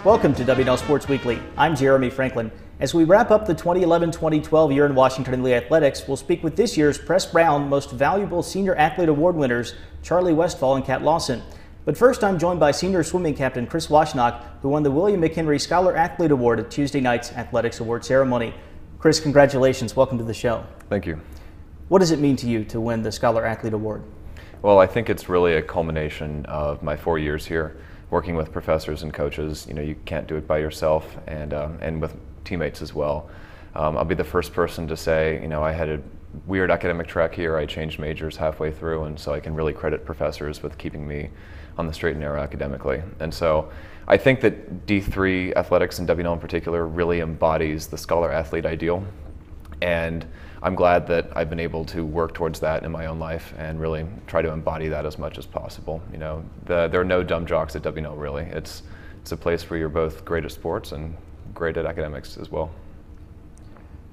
Welcome to W&L Sports Weekly. I'm Jeremy Franklin. As we wrap up the 2011-2012 year in Washington and Lee athletics, we'll speak with this year's Press Brown Most Valuable Senior Athlete Award winners, Charlie Westfall and Ncaa Lawson. But first, I'm joined by senior swimming captain Chris Washnock, who won the William McHenry Scholar Athlete Award at Tuesday night's athletics award ceremony. Chris, congratulations. Welcome to the show. Thank you. What does it mean to you to win the Scholar Athlete Award? Well, I think it's really a culmination of my 4 years here, working with professors and coaches. You know, you can't do it by yourself, and with teammates as well. I'll be the first person to say, you know, I had a weird academic track here. I changed majors halfway through, and so I can really credit professors with keeping me on the straight and narrow academically. And so I think that D3 athletics, and W&L in particular, really embodies the scholar athlete ideal. And I'm glad that I've been able to work towards that in my own life and really try to embody that as much as possible. You know, there are no dumb jocks at W&L, really. It's a place where you're both great at sports and great at academics as well.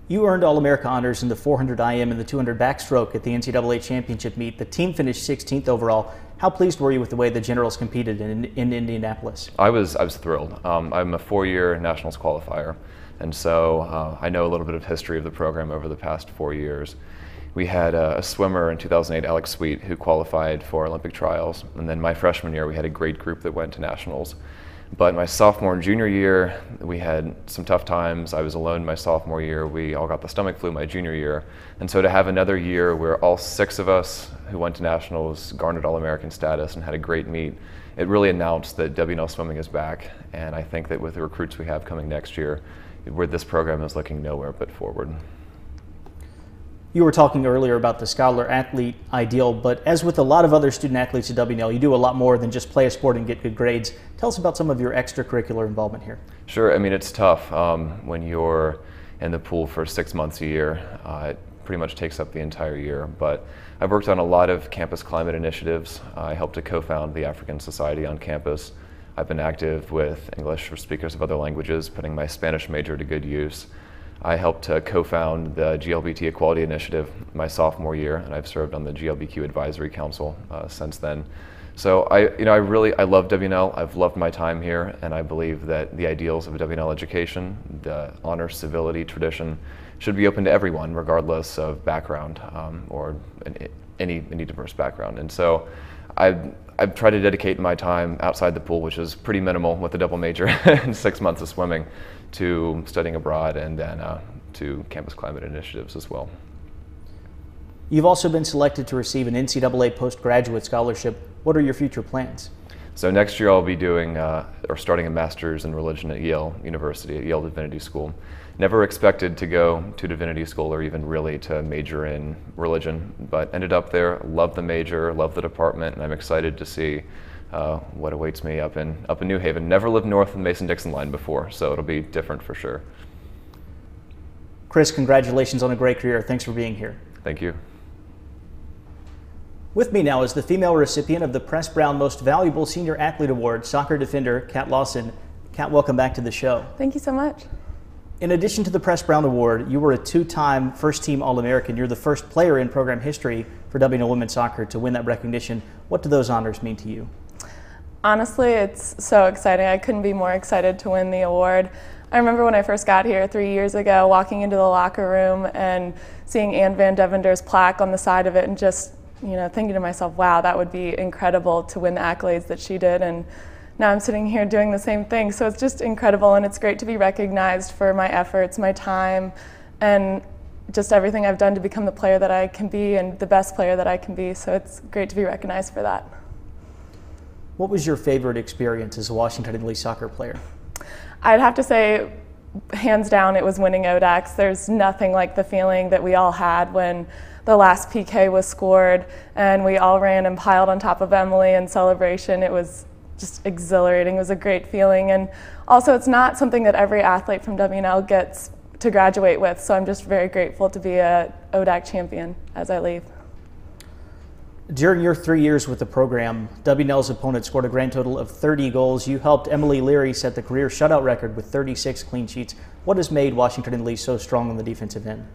You earned All-America honors in the 400 IM and the 200 backstroke at the Ncaa championship meet. The team finished 16th overall. How pleased were you with the way the Generals competed in Indianapolis? I was thrilled. I'm a 4-year nationals qualifier, and so I know a little bit of history of the program over the past 4 years. We had a swimmer in 2008, Alex Sweet, who qualified for Olympic trials, and then my freshman year we had a great group that went to nationals. But my sophomore and junior year, we had some tough times. I was alone my sophomore year. We all got the stomach flu my junior year. And so to have another year where all 6 of us who went to nationals garnered All-American status and had a great meet, it really announced that W&L swimming is back. And I think that with the recruits we have coming next year, where this program is looking nowhere but forward. You were talking earlier about the scholar athlete ideal, but as with a lot of other student athletes at W&L, you do a lot more than just play a sport and get good grades. Tell us about some of your extracurricular involvement here. Sure. I mean, it's tough when you're in the pool for 6 months a year. It pretty much takes up the entire year, but I've worked on a lot of campus climate initiatives. I helped to co-found the African Society on campus. I've been active with English for speakers of other languages, putting my Spanish major to good use. I helped to co-found the GLBT Equality Initiative my sophomore year, and I've served on the GLBQ Advisory Council since then. So I love W&L. I've loved my time here, and I believe that the ideals of a W&L education, the honor, civility, tradition, should be open to everyone, regardless of background or any diverse background. And so I've tried to dedicate my time outside the pool, which is pretty minimal with a double major and 6 months of swimming, to studying abroad and then to campus climate initiatives as well. You've also been selected to receive an Ncaa Postgraduate scholarship. What are your future plans? So next year I'll be doing or starting a master's in religion at Yale University, at Yale Divinity School. Never expected to go to Divinity School or even really to major in religion, but ended up there, loved the major, loved the department, and I'm excited to see what awaits me up in New Haven. Never lived north of the Mason-Dixon line before, so it'll be different for sure. Chris, congratulations on a great career. Thanks for being here. Thank you. With me now is the female recipient of the Press Brown Most Valuable Senior Athlete Award, soccer defender Ncaa Lawson. Ncaa, welcome back to the show. Thank you so much. In addition to the Press Brown Award, you were a 2-time first-team All-American. You're the first player in program history for W&L women's soccer to win that recognition. What do those honors mean to you? Honestly, it's so exciting. I couldn't be more excited to win the award. I remember when I first got here 3 years ago, walking into the locker room and seeing Ann Van Devender's plaque on the side of it and just thinking to myself, wow, that would be incredible to win the accolades that she did. And now I'm sitting here doing the same thing. So it's just incredible, and it's great to be recognized for my efforts, my time, and just everything I've done to become the player that I can be and the best player that I can be. So it's great to be recognized for that. What was your favorite experience as a Washington and Lee soccer player? I'd have to say, hands down, it was winning ODACs. There's nothing like the feeling that we all had when the last PK was scored and we all ran and piled on top of Emily in celebration. It was just exhilarating. It was a great feeling. And also, it's not something that every athlete from W&L gets to graduate with, so I'm just very grateful to be a ODAC champion as I leave. During your 3 years with the program, W&L's opponent scored a grand total of 30 goals. You helped Emily Leary set the career shutout record with 36 clean sheets. What has made Washington and Lee so strong on the defensive end?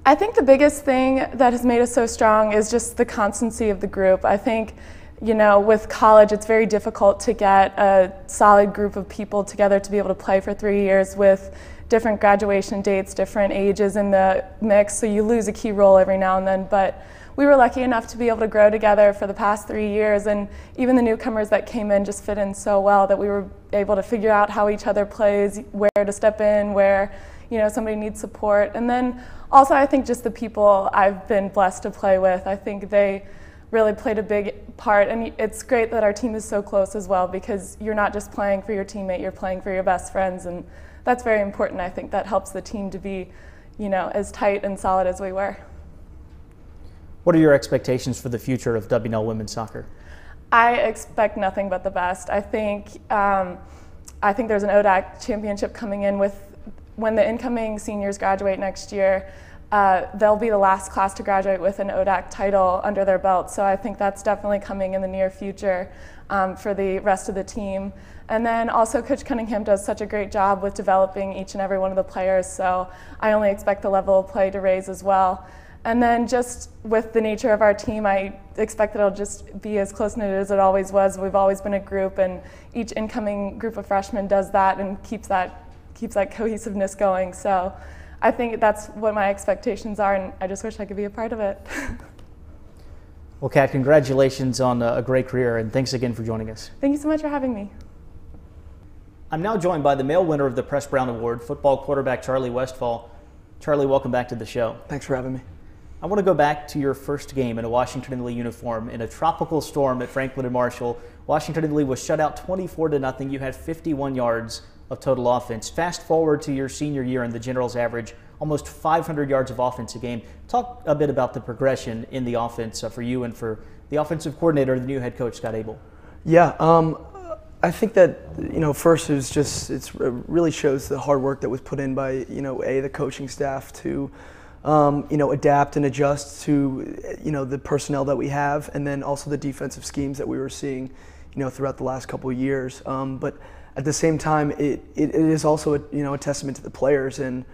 I think the biggest thing that has made us so strong is just the constancy of the group. I think you know, with college, it's very difficult to get a solid group of people together to be able to play for 3 years with different graduation dates, different ages in the mix, so you lose a key role every now and then. But we were lucky enough to be able to grow together for the past 3 years, and even the newcomers that came in just fit in so well that we were able to figure out how each other plays, where to step in, where, you know, somebody needs support. And then also I think just the people I've been blessed to play with, I think they really played a big part, and it's great that our team is so close as well, because you're not just playing for your teammate, you're playing for your best friends, and that's very important. I think that helps the team to be, you know, as tight and solid as we were. What are your expectations for the future of W&L women's soccer? I expect nothing but the best. I think there's an ODAC championship coming in when the incoming seniors graduate next year. They'll be the last class to graduate with an ODAC title under their belt, so I think that's definitely coming in the near future for the rest of the team. And then also Coach Cunningham does such a great job with developing each and every one of the players, so I only expect the level of play to raise as well. And then just with the nature of our team, I expect that it'll just be as close-knit as it always was. We've always been a group, and each incoming group of freshmen does that and keeps that cohesiveness going. So I think that's what my expectations are, and I just wish I could be a part of it. Well, Kat, congratulations on a great career, and thanks again for joining us. Thank you so much for having me. I'm now joined by the male winner of the Press Brown Award, football quarterback Charlie Westfall. Charlie, welcome back to the show. Thanks for having me. I want to go back to your first game in a Washington Lee uniform in a tropical storm at Franklin and Marshall. Washington Lee was shut out 24-0. You had 51 yards of total offense. Fast forward to your senior year, and the Generals average almost 500 yards of offense a game. Talk a bit about the progression in the offense for you and for the offensive coordinator, the new head coach, Scott Abel. Yeah, I think that, you know, first it really shows the hard work that was put in by, you know, the coaching staff to, you know, adapt and adjust to, you know, the personnel that we have, and then also the defensive schemes that we were seeing, you know, throughout the last couple of years. But at the same time, it is also a testament to the players and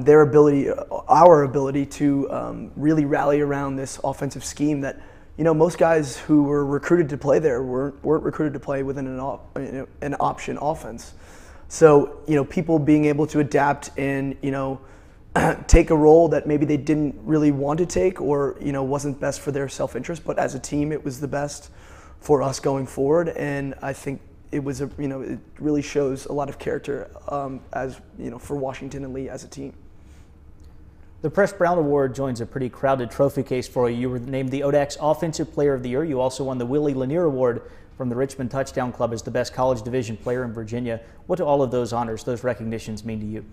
their ability, our ability to really rally around this offensive scheme that, you know, most guys who were recruited to play there weren't recruited to play within an option offense. So, you know, people being able to adapt and, you know, take a role that maybe they didn't really want to take, or, you know, wasn't best for their self-interest, but as a team it was the best for us going forward. And I think it was it really shows a lot of character as, you know, for Washington and Lee as a team. The Press Brown Award joins a pretty crowded trophy case for you. You were named the ODAC's Offensive Player of the Year. You also won the Willie Lanier Award from the Richmond Touchdown Club as the best college division player in Virginia. What do all of those honors, those recognitions mean to you?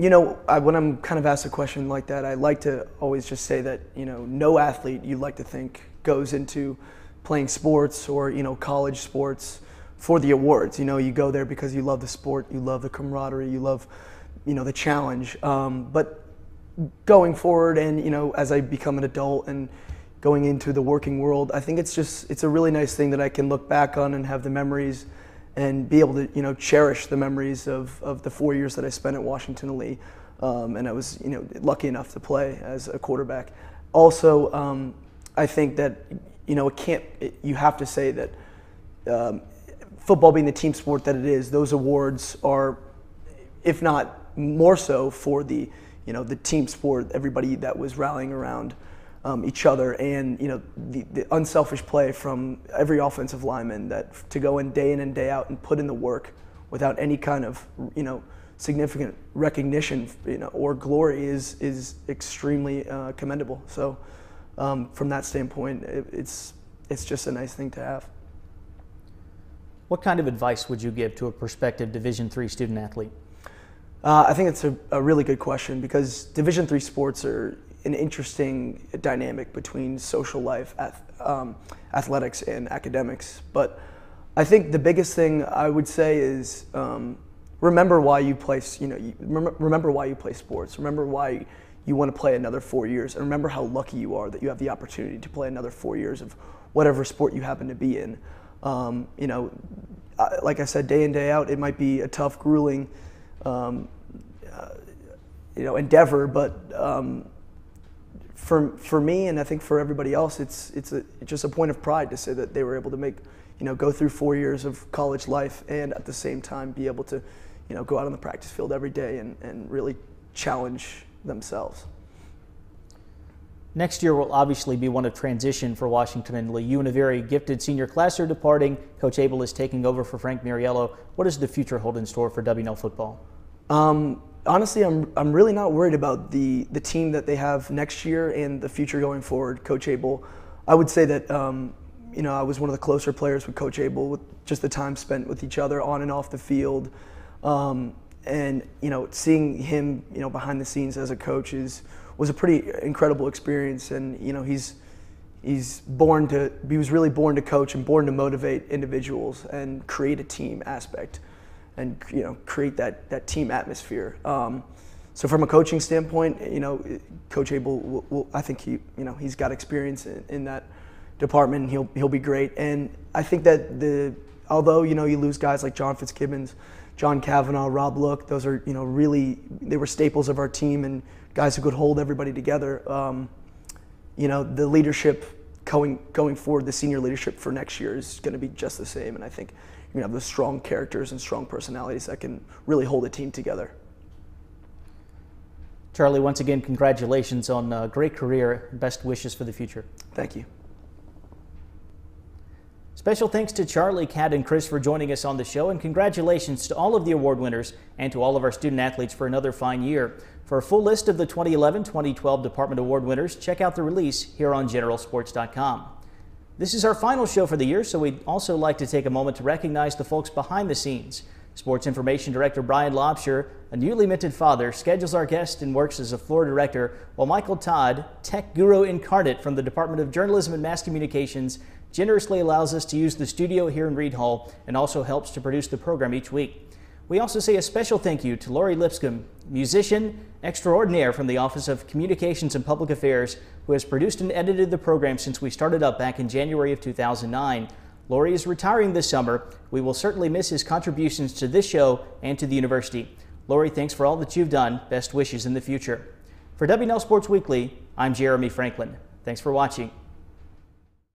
You know, when I'm kind of asked a question like that, I like to always just say that, you know, no athlete, you'd like to think, goes into playing sports or, you know, college sports for the awards. You know, you go there because you love the sport, you love the camaraderie, you love, you know, the challenge. But going forward and, you know, as I become an adult and going into the working world, I think it's a really nice thing that I can look back on and have the memories and be able to, you know, cherish the memories of the 4 years that I spent at Washington Lee. And I was, you know, lucky enough to play as a quarterback. Also, I think that, you know, you have to say that football being the team sport that it is, those awards are, if not more so, for the, you know, the team sport, everybody that was rallying around each other, and, you know, the unselfish play from every offensive lineman that to go in and day out and put in the work without any kind of, you know, significant recognition, you know, or glory is extremely commendable. So from that standpoint, it's just a nice thing to have. What kind of advice would you give to a prospective Division III student athlete? I think it's a really good question, because Division III sports are an interesting dynamic between social life, athletics, and academics. But I think the biggest thing I would say is remember why you play. You know, remember why you play sports. Remember why you want to play another 4 years, and remember how lucky you are that you have the opportunity to play another 4 years of whatever sport you happen to be in. You know, like I said, day in, day out, it might be a tough, grueling, you know, endeavor, but for me, and I think for everybody else, it's just a point of pride to say that they were able to make, go through 4 years of college life and at the same time be able to, go out on the practice field every day and really challenge themselves. Next year will obviously be one of transition for Washington and Lee. You and a very gifted senior class are departing. Coach Abel is taking over for Frank Miriello. What does the future hold in store for W&L football? Honestly, I'm really not worried about the team that they have next year and the future going forward. Coach Abel, I would say that I was one of the closer players with Coach Abel, with just the time spent with each other on and off the field, and seeing him behind the scenes as a coach was a pretty incredible experience. And he was really born to coach and born to motivate individuals and create a team aspect and create that team atmosphere. So from a coaching standpoint, Coach Abel I think he's got experience in that department. And he'll be great. And I think that although you lose guys like John Fitzgibbons, John Kavanaugh, Rob Look, those are really, they were staples of our team and guys who could hold everybody together. The leadership going forward, the senior leadership for next year is going to be just the same. And I think you're going to have those strong characters and strong personalities that can really hold a team together. Charlie, once again, congratulations on a great career. Best wishes for the future. Thank you. Special thanks to Charlie, Kat, and Chris for joining us on the show, and congratulations to all of the award winners and to all of our student athletes for another fine year. For a full list of the 2011-2012 Department Award winners, check out the release here on GeneralSports.com. This is our final show for the year, so we'd also like to take a moment to recognize the folks behind the scenes. Sports Information Director Brian Lobsher, a newly minted father, schedules our guest and works as a floor director, while Michael Todd, tech guru incarnate from the Department of Journalism and Mass Communications, generously allows us to use the studio here in Reed Hall and also helps to produce the program each week. We also say a special thank you to Lori Lipscomb, musician extraordinaire from the Office of Communications and Public Affairs, who has produced and edited the program since we started up back in January of 2009. Lori is retiring this summer. We will certainly miss his contributions to this show and to the university. Lori, thanks for all that you've done. Best wishes in the future. For W&L Sports Weekly, I'm Jeremy Franklin. Thanks for watching.